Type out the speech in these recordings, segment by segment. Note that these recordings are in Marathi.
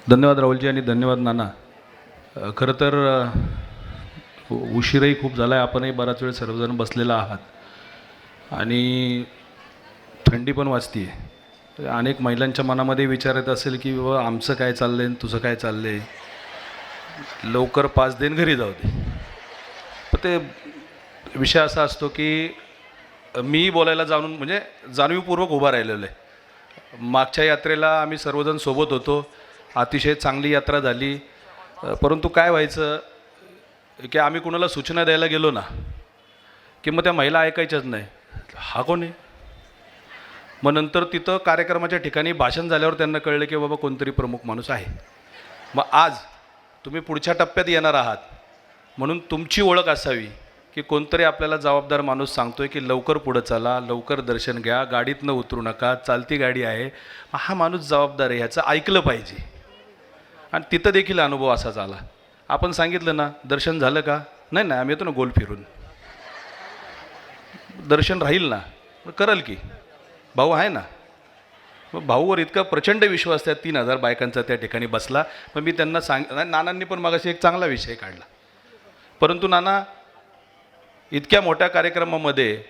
धन्यवाद राहुलजी आणि धन्यवाद नाना. खरं तर उशीरही खूप झाला आहे. आपणही बराच वेळ सर्वजण बसलेला आहात आणि थंडी पण वाजती आहे. अनेक महिलांच्या मनामध्ये विचार येत असेल की बाबा आमचं काय चाललं आहे, तुझं काय चाललं आहे, लवकर पाच दिन घरी जाऊ दे. तर ते विषय असा असतो की मी बोलायला जाणून म्हणजे जाणीवपूर्वक उभा राहिलेलो आहे. मागच्या यात्रेला आम्ही सर्वजण सोबत होतो. अतिशय चांगली यात्रा झाली. परंतु काय व्हायचं की आम्ही कुणाला सूचना द्यायला गेलो ना की मग त्या महिला ऐकायच्याच नाही. हा कोण आहे? मग नंतर तिथं कार्यक्रमाच्या ठिकाणी भाषण झाल्यावर त्यांना कळलं की बाबा कोणतरी प्रमुख माणूस आहे. मग आज तुम्ही पुढच्या टप्प्यात येणार आहात म्हणून तुमची ओळख असावी की कोणतरी आपल्याला जबाबदार माणूस सांगतोय की लवकर पुढं चला, लवकर दर्शन घ्या, गाडीतनं उतरू नका, चालती गाडी आहे. हा माणूस जबाबदार आहे, ह्याचं ऐकलं पाहिजे. आणि तिथं देखील अनुभव असाच आला. आपण सांगितलं ना दर्शन झालं का? नाही नाही, आम्ही येतो ना गोल फिरून. दर्शन राहील ना? करल की, भाऊ आहे ना. मग भाऊवर इतका प्रचंड विश्वास त्या 3,000 बायकांचा त्या ठिकाणी बसला. मग मी त्यांना नानांनी पण मागाशी एक चांगला विषय काढला. परंतु नाना, इतक्या मोठ्या कार्यक्रमामध्ये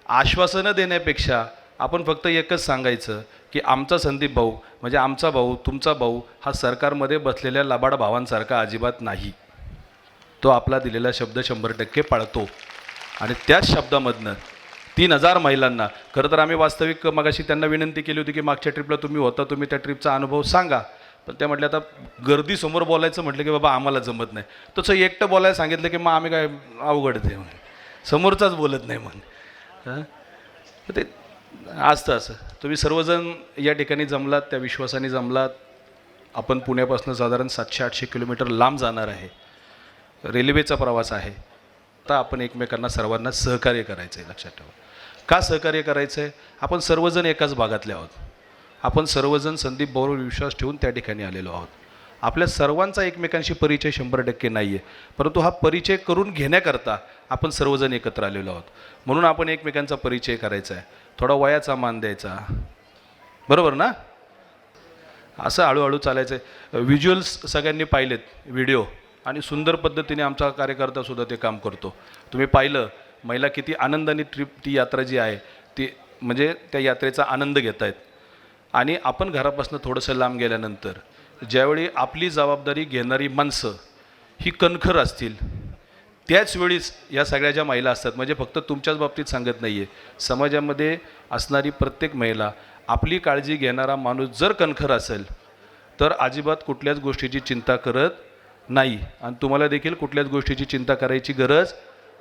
आश्वासनं देण्यापेक्षा आपण फक्त एकच सांगायचं की आमचा संदीप भाऊ म्हणजे आमचा भाऊ, तुमचा भाऊ हा सरकारमध्ये बसलेल्या लबाड भावांसारखा अजिबात नाही. तो आपला दिलेला शब्द 100% पाळतो. आणि त्याच शब्दामधनं 3,000 महिलांना, खरं तर आम्ही वास्तविक मगाशी त्यांना विनंती केली होती की मागच्या ट्रिपला तुम्ही होता, तुम्ही त्या ट्रिपचा अनुभव सांगा. पण त्या म्हटल्या आता गर्दीसमोर बोलायचं म्हटलं की बाबा आम्हाला जमत नाही. तसं एकटं बोलायला सांगितलं की मग आम्ही काय अवघड आहे, समोरचाच बोलत नाही मग. ते असतं असं. तुम्ही सर्वजण या ठिकाणी जमलात, त्या विश्वासाने जमलात. आपण पुण्यापासून साधारण 700-800 किलोमीटर लांब जाणार आहे. रेल्वेचा प्रवास आहे. आता आपण एकमेकांना सर्वांना सहकार्य करायचं आहे. लक्षात ठेवा. का सहकार्य करायचं आहे? आपण सर्वजण एकाच भागातले आहोत. आपण सर्वजण संदीप भाऊवर विश्वास ठेवून त्या ठिकाणी आलेलो आहोत. आपल्या सर्वांचा एकमेकांशी परिचय 100% नाही आहे, परंतु हा परिचय करून घेण्याकरता आपण सर्वजण एकत्र आलेलो आहोत. म्हणून आपण एकमेकांचा परिचय करायचा आहे. थोडा वयाचा मान द्यायचा, बरोबर ना? असं हळूहळू चालायचं आहे. व्हिज्युअल्स सगळ्यांनी पाहिलेत, व्हिडिओ, आणि सुंदर पद्धतीने आमचा कार्यकर्तासुद्धा ते काम करतो. तुम्ही पाहिलं महिला किती आनंदाने ती यात्रा जी आहे ती म्हणजे त्या यात्रेचा आनंद घेत आहेत. आणि आपण घरापासून थोडंसं लांब गेल्यानंतर ज्यावेळी आपली जबाबदारी घेणारी माणसं ही कणखर असतील, त्याच वेळीच या सगळ्या ज्या महिला असतात, म्हणजे फक्त तुमच्याच बाबतीत सांगत नाही आहे, समाजामध्ये असणारी प्रत्येक महिला, आपली काळजी घेणारा माणूस जर कणखर असेल तर अजिबात कुठल्याच गोष्टीची चिंता करत नाही. आणि तुम्हाला देखील कुठल्याच गोष्टीची चिंता करायची गरज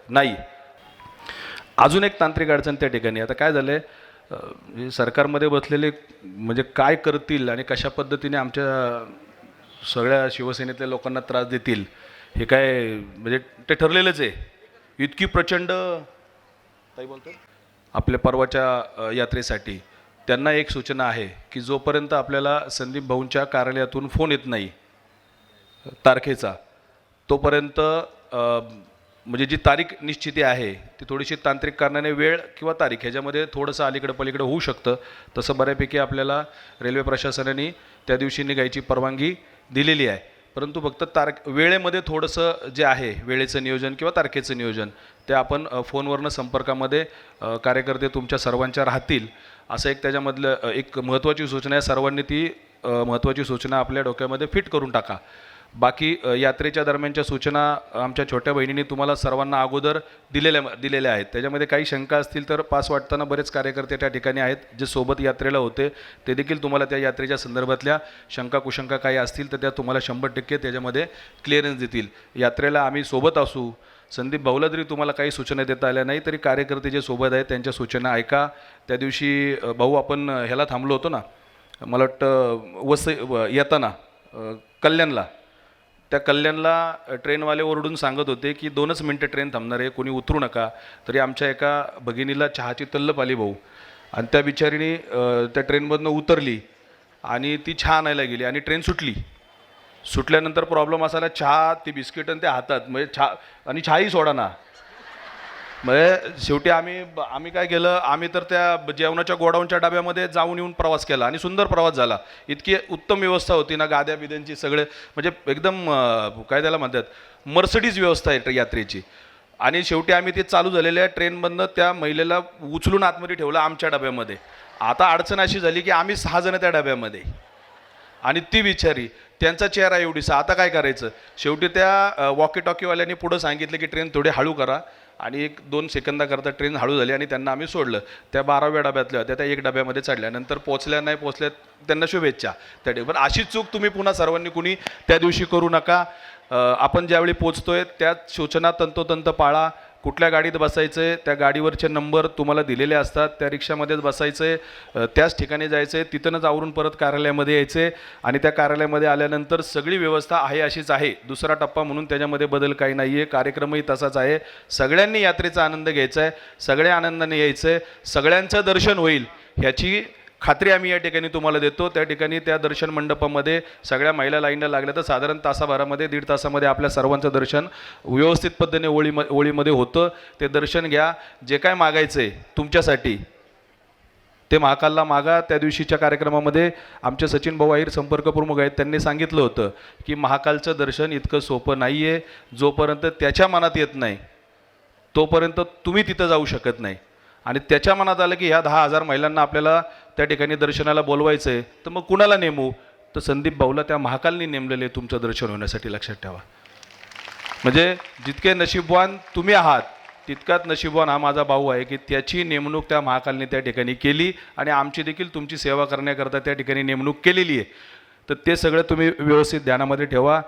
नाही. अजून एक तांत्रिक अडचण त्या ठिकाणी. आता काय झालं आहे, सरकारमध्ये बसलेले म्हणजे काय करतील आणि कशा पद्धतीने आमच्या सगळ्या शिवसेनेतल्या लोकांना त्रास देतील हे काय म्हणजे ते ठरलेलंच आहे. इतकी प्रचंड काय बोलतो आपल्या परवाच्या यात्रेसाठी त्यांना एक सूचना आहे की जोपर्यंत आपल्याला संदीप भाऊंच्या कार्यालयातून फोन येत नाही तारखेचा, तोपर्यंत म्हणजे जी तारीख निश्चिती आहे ती थोडीशी तांत्रिक कारणाने वेळ किंवा तारीख ह्याच्यामध्ये थोडंसं अलीकडं पलीकडं होऊ शकतं. तसं बऱ्यापैकी आपल्याला रेल्वे प्रशासनाने त्या दिवशी निघायची परवानगी दिलेली आहे. परंतु फक्त वेळेमध्ये थोडंसं जे आहे वेळेचं नियोजन किंवा तारखेचं नियोजन ते आपण फोनवरनं संपर्कामध्ये कार्यकर्ते तुमच्या सर्वांच्या राहतील. असं एक त्याच्यामधलं एक महत्त्वाची सूचना आहे. सर्वांनी ती महत्त्वाची सूचना आपल्या डोक्यामध्ये फिट करून टाका. बाकी यात्रेच्या दरम्यानच्या सूचना आमच्या छोट्या बहिणींनी तुम्हाला सर्वांना अगोदर दिलेल्या आहेत. त्याच्यामध्ये काही शंका असतील तर पास वाटताना बरेच कार्यकर्ते त्या ठिकाणी आहेत जे सोबत यात्रेला होते, ते देखील तुम्हाला त्या यात्रेच्या संदर्भातल्या शंका कुशंका काही असतील तर त्या तुम्हाला 100% त्याच्यामध्ये क्लिअरन्स देतील. यात्रेला आम्ही सोबत असू. संदीप भाऊला जरी तुम्हाला काही सूचना देता आल्या नाही तरी कार्यकर्ते जे सोबत आहेत त्यांच्या सूचना ऐका. त्या दिवशी भाऊ आपण ह्याला थांबलो होतो ना, मला वाटतं येताना कल्याणला, त्या कल्याणला ट्रेनवाले ओरडून सांगत होते की 2च मिनटं ट्रेन थांबणार आहे, कोणी उतरू नका. तरी आमच्या एका भगिनीला चहाची तल्लप आली भाऊ, आणि त्या बिचारीने त्या ट्रेनमधनं उतरली आणि ती चहा आणायला गेली आणि ट्रेन सुटली. सुटल्यानंतर प्रॉब्लेम असायला चहा, ती बिस्किट आणि त्या हातात, म्हणजे चहा आणि चहाही सोडा ना. म्हणजे शेवटी आम्ही काय केलं, आम्ही तर त्या जेवणाच्या गोडाऊनच्या डब्यामध्ये जाऊन येऊन प्रवास केला आणि सुंदर प्रवास झाला. इतकी उत्तम व्यवस्था होती ना, गाद्या बिद्यांची सगळे म्हणजे एकदम काय त्याला म्हणतात मर्सडीज व्यवस्था आहे यात्रेची. आणि शेवटी आम्ही ते चालू झालेल्या ट्रेनमधनं त्या महिलेला उचलून आतमध्ये ठेवलं आमच्या डब्यामध्ये. आता अडचण अशी झाली की आम्ही 6 जण त्या डब्यामध्ये आणि ती बिचारी, त्यांचा चेहरा एवढीसा. आता काय करायचं, शेवटी त्या वॉकी टॉकीवाल्यांनी पुढं सांगितलं की ट्रेन थोडी हळू करा आणि 1-2 सेकंदाकरता ट्रेन हळू झाली आणि त्यांना आम्ही सोडलं. त्या 12व्या डब्यातल्या होत्या, त्या एक डब्यामध्ये चढल्या. नंतर पोचल्या नाही पोचल्या त्यांना शुभेच्छा त्या पण अशी चूक तुम्ही पुन्हा सर्वांनी कुणी त्या दिवशी करू नका. आपण ज्यावेळी पोचतोय त्याच सूचना तंतोतंत पाळा. कुठल्या गाडीत बसायचं आहे, त्या गाडीवरचे नंबर तुम्हाला दिलेले असतात, त्या रिक्षामध्येच बसायचं आहे, त्याच ठिकाणी जायचं आहे, तिथूनच आवरून परत कार्यालयामध्ये यायचं आहे. आणि त्या कार्यालयामध्ये आल्यानंतर सगळी व्यवस्था आहे अशीच आहे. दुसरा टप्पा म्हणून त्याच्यामध्ये बदल काही नाही आहे. कार्यक्रमही तसाच आहे. सगळ्यांनी यात्रेचा आनंद घ्यायचा आहे, सगळ्या आनंदाने यायचं आहे, सगळ्यांचं दर्शन होईल ह्याची खात्री आम्ही या ठिकाणी तुम्हाला देतो. त्या ठिकाणी त्या दर्शन मंडपामध्ये सगळ्या महिला लाईनला लागल्या तर साधारण तासाभरामध्ये 1.5 तासामध्ये आपल्या सर्वांचं दर्शन व्यवस्थित पद्धतीने ओळीमध्ये होतं. ते दर्शन घ्या. जे काय मागायचं आहे तुमच्यासाठी ते महाकालला मागा. त्या दिवशीच्या कार्यक्रमामध्ये आमचे सचिन भाऊ आहिर संपर्क प्रमुख आहेत, त्यांनी सांगितलं होतं की महाकालचं दर्शन इतकं सोपं नाही आहे. जोपर्यंत त्याच्या मनात येत नाही तोपर्यंत तुम्ही तिथं जाऊ शकत नाही. आणि त्याच्या मनात आलं की ह्या 10,000 महिलांना आपल्याला त्या ठिकाणी दर्शनाला बोलवायचं आहे, तर मग कुणाला नेमू, तर संदीप भाऊला त्या महाकालनी नेमलेले तुमचं दर्शन होण्यासाठी. लक्षात ठेवा. म्हणजे जितके नशीबवान तुम्ही आहात तितकाच नशीबवान हा माझा भाऊ आहे की त्याची नेमणूक त्या महाकालने त्या ठिकाणी केली आणि आमची देखील तुमची सेवा करण्याकरता त्या ठिकाणी नेमणूक केलेली आहे. तर ते सगळं तुम्ही व्यवस्थित ध्यानामध्ये ठेवा.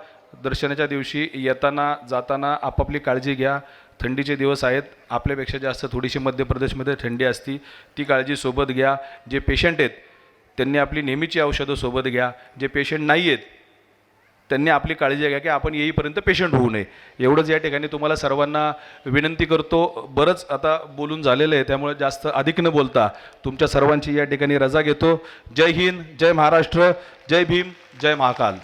दर्शनाच्या दिवशी येताना जाताना आपापली काळजी घ्या. थंडीचे दिवस आहेत, आपल्यापेक्षा जास्त थोडीशी मध्य प्रदेशमध्ये थंडी असती, ती काळजी सोबत घ्या. जे पेशंट आहेत त्यांनी आपली नेहमीची औषधं सोबत घ्या. जे पेशंट नाही आहेत त्यांनी आपली काळजी घ्या की आपण येईपर्यंत पेशंट होऊ नये. एवढंच या ठिकाणी तुम्हाला सर्वांना विनंती करतो. बरंच आता बोलून झालेलं आहे, त्यामुळे जास्त अधिक न बोलता तुमच्या सर्वांची या ठिकाणी रजा घेतो. जय हिंद, जय महाराष्ट्र, जय भीम, जय महाकाल.